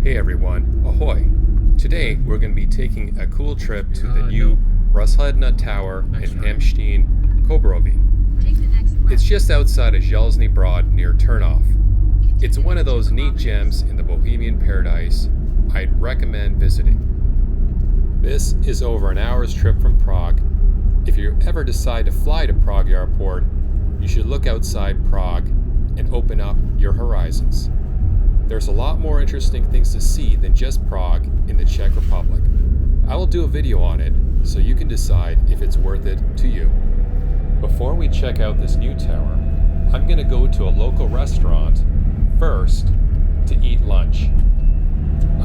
Hey everyone, ahoy! Today we're going to be taking a cool trip to the new Rozhledna Tower in Hamštejn, It's just outside of Železný Brod near Turnov. It's one of those neat gems in the Bohemian paradise I'd recommend visiting. This is over an hour's trip from Prague. If you ever decide to fly to Prague Airport, you should look outside Prague and open up your horizons. There's a lot more interesting things to see than just Prague in the Czech Republic. I will do a video on it so you can decide if it's worth it to you. Before we check out this new tower, I'm going to go to a local restaurant first to eat lunch.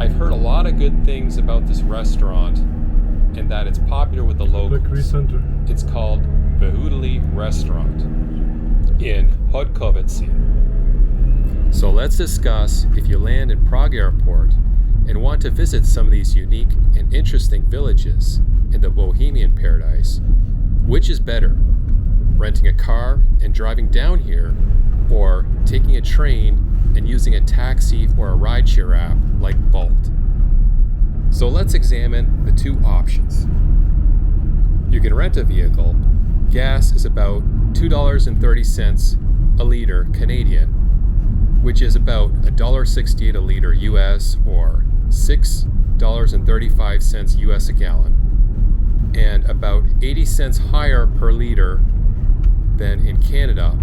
I've heard a lot of good things about this restaurant and that it's popular with the locals. It's called Vyhudli Restaurant in Chodkovice. So let's discuss if you land in Prague Airport and want to visit some of these unique and interesting villages in the Bohemian paradise, which is better, renting a car and driving down here, or taking a train and using a taxi or a rideshare app like Bolt. So let's examine the two options. You can rent a vehicle. Gas is about $2.30 a liter Canadian, which is about $1.68 a liter US or $6.35 US a gallon, and about 80 cents higher per liter than in Canada.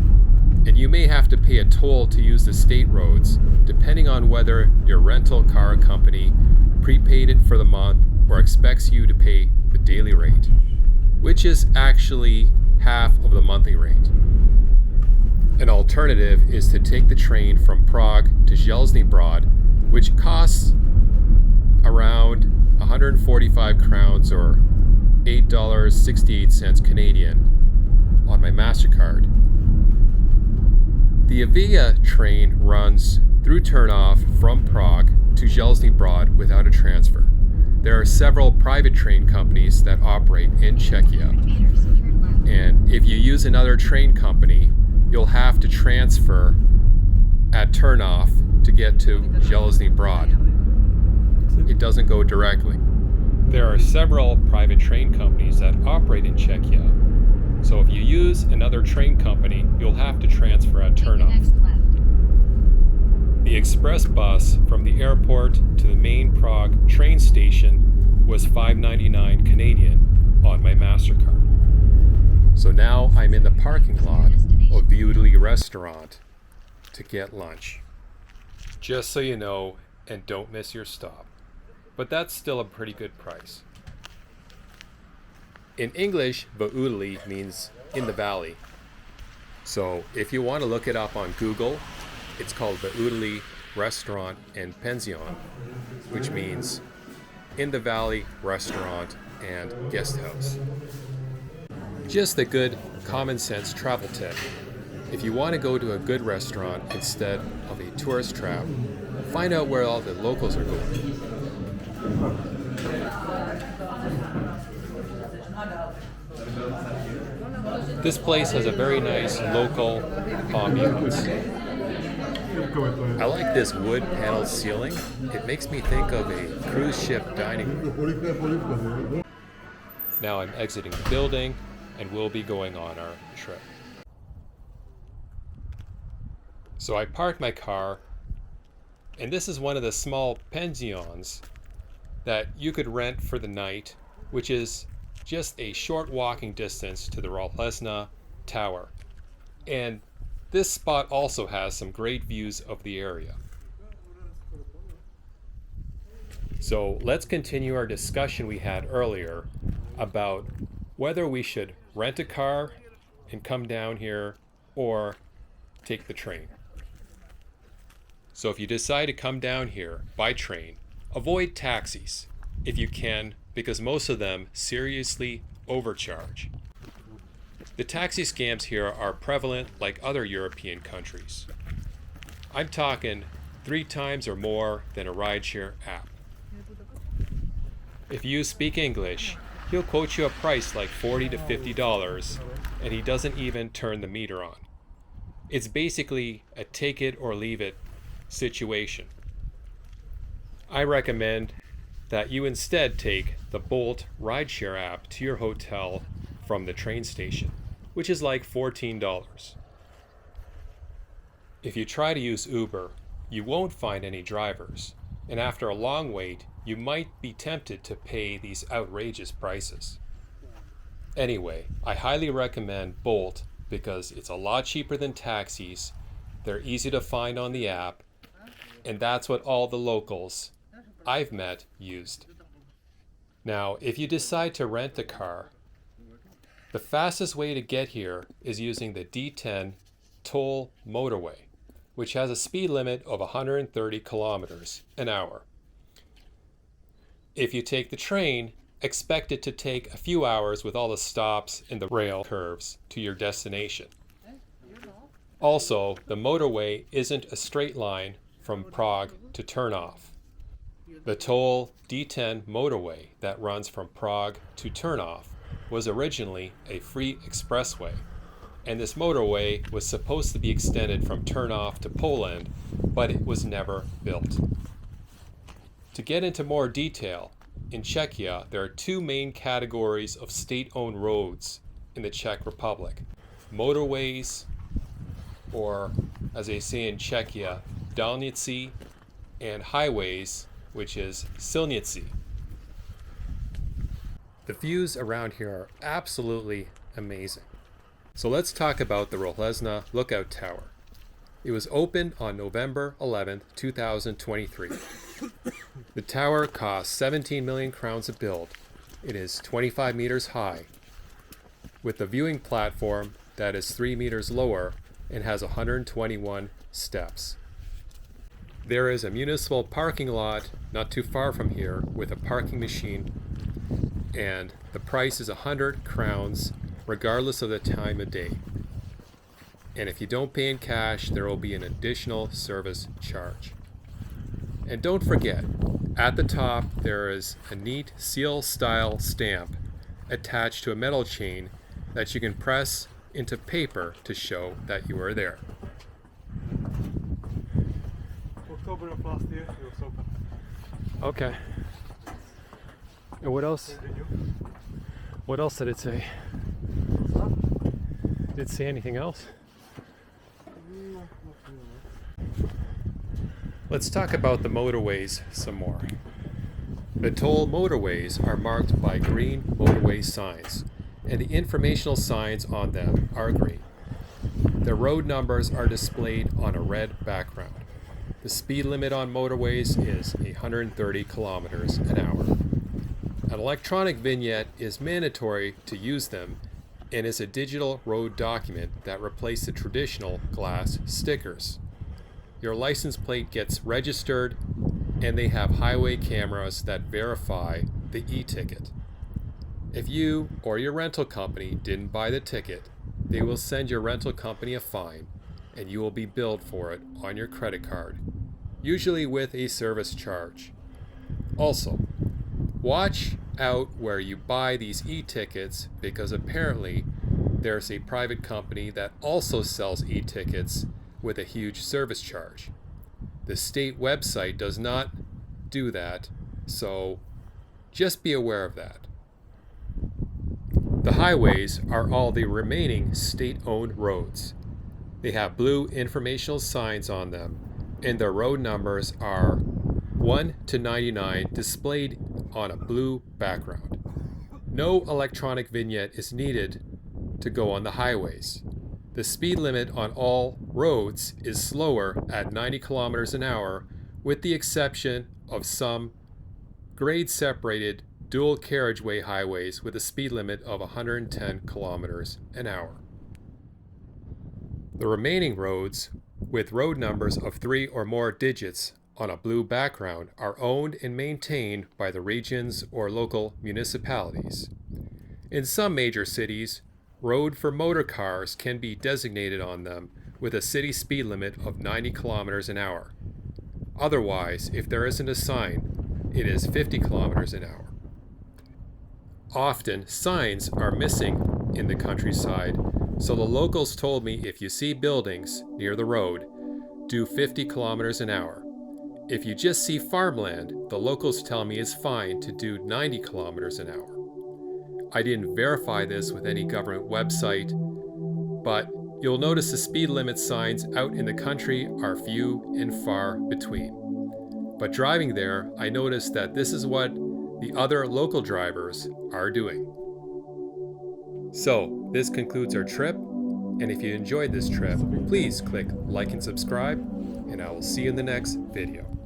And you may have to pay a toll to use the state roads, depending on whether your rental car company prepaid it for the month or expects you to pay the daily rate, which is actually half of the monthly rate. An alternative is to take the train from Prague to Železný Brod, which costs around 145 crowns or $8.68 Canadian on my MasterCard. The Avia train runs through Turnov from Prague to Železný Brod without a transfer. There are several private train companies that operate in Czechia, and if you use another train company, you'll have to transfer at Turnov to get to Železný Brod. It doesn't go directly. There are several private train companies that operate in Czechia, so if you use another train company, you'll have to transfer at Turnov. The express bus from the airport to the main Prague train station was $5.99 Canadian on my MasterCard. So now I'm in the parking lot of Vyhudli Restaurant to get lunch. Just so you know, and don't miss your stop. But that's still a pretty good price. In English, Vyhudli means in the valley. So if you want to look it up on Google, it's called Vyhudli Restaurant and Pension, which means in the valley restaurant and guest house. Just a good common sense travel tip. If you want to go to a good restaurant instead of a tourist trap, find out where all the locals are going. This place has a very nice local ambiance. I like this wood paneled ceiling. It makes me think of a cruise ship dining room. Now I'm exiting the building and we'll be going on our trip. So I parked my car, and this is one of the small pensions that you could rent for the night, which is just a short walking distance to the Rozhledna Tower. And this spot also has some great views of the area. So let's continue our discussion we had earlier about whether we should rent a car and come down here or take the train. So if you decide to come down here by train, avoid taxis if you can, because most of them seriously overcharge. The taxi scams here are prevalent like other European countries. I'm talking 3 times or more than a rideshare app. If you speak English, he'll quote you a price like $40 to $50, and he doesn't even turn the meter on. It's basically a take it or leave it situation. I recommend that you instead take the Bolt rideshare app to your hotel from the train station, which is like $14. If you try to use Uber, you won't find any drivers, and after a long wait, you might be tempted to pay these outrageous prices. Anyway, I highly recommend Bolt because it's a lot cheaper than taxis, they're easy to find on the app, and that's what all the locals I've met used. Now, if you decide to rent a car, the fastest way to get here is using the D10 toll motorway, which has a speed limit of 130 kilometers an hour. If you take the train, expect it to take a few hours with all the stops and the rail curves to your destination. Also, the motorway isn't a straight line from Prague to Turnov. The toll D10 motorway that runs from Prague to Turnov was originally a free expressway, and this motorway was supposed to be extended from Turnov to Poland, but it was never built. To get into more detail, in Czechia there are two main categories of state-owned roads in the Czech Republic: motorways, or as they say in Czechia, dálnice, and highways, which is silnice. The views around here are absolutely amazing. So let's talk about the Rozhledna Lookout Tower. It was opened on November 11th, 2023. The tower cost 17 million crowns to build. It is 25 meters high, with a viewing platform that is 3 meters lower and has 121 steps. There is a municipal parking lot not too far from here with a parking machine, and the price is 100 crowns regardless of the time of day. And if you don't pay in cash, there will be an additional service charge. And don't forget, at the top there is a neat seal-style stamp attached to a metal chain that you can press into paper to show that you are there. October of last year it was open. Okay. And what else? What else did it say? Did it say anything else? Let's talk about the motorways some more. The toll motorways are marked by green motorway signs, and the informational signs on them are green. The road numbers are displayed on a red background. The speed limit on motorways is 130 kilometers an hour. An electronic vignette is mandatory to use them and is a digital road document that replaces the traditional glass stickers. Your license plate gets registered, and they have highway cameras that verify the e-ticket. If you or your rental company didn't buy the ticket, they will send your rental company a fine, and you will be billed for it on your credit card, usually with a service charge. Also, watch out where you buy these e-tickets, because apparently there's a private company that also sells e-tickets with a huge service charge. The state website does not do that, so just be aware of that. The highways are all the remaining state-owned roads. They have blue informational signs on them, and their road numbers are 1 to 99 displayed on a blue background. No electronic vignette is needed to go on the highways. The speed limit on all roads is slower at 90 kilometers an hour, with the exception of some grade-separated dual carriageway highways with a speed limit of 110 kilometers an hour. The remaining roads, with road numbers of 3 or more digits on a blue background, are owned and maintained by the regions or local municipalities. In some major cities, road for motor cars can be designated on them with a city speed limit of 90 kilometers an hour. Otherwise, if there isn't a sign, it is 50 kilometers an hour. Often, signs are missing in the countryside, so the locals told me if you see buildings near the road, do 50 kilometers an hour. If you just see farmland, the locals tell me it's fine to do 90 kilometers an hour. I didn't verify this with any government website, but you'll notice the speed limit signs out in the country are few and far between. But driving there, I noticed that this is what the other local drivers are doing. So, this concludes our trip, and if you enjoyed this trip, please click like and subscribe, and I will see you in the next video.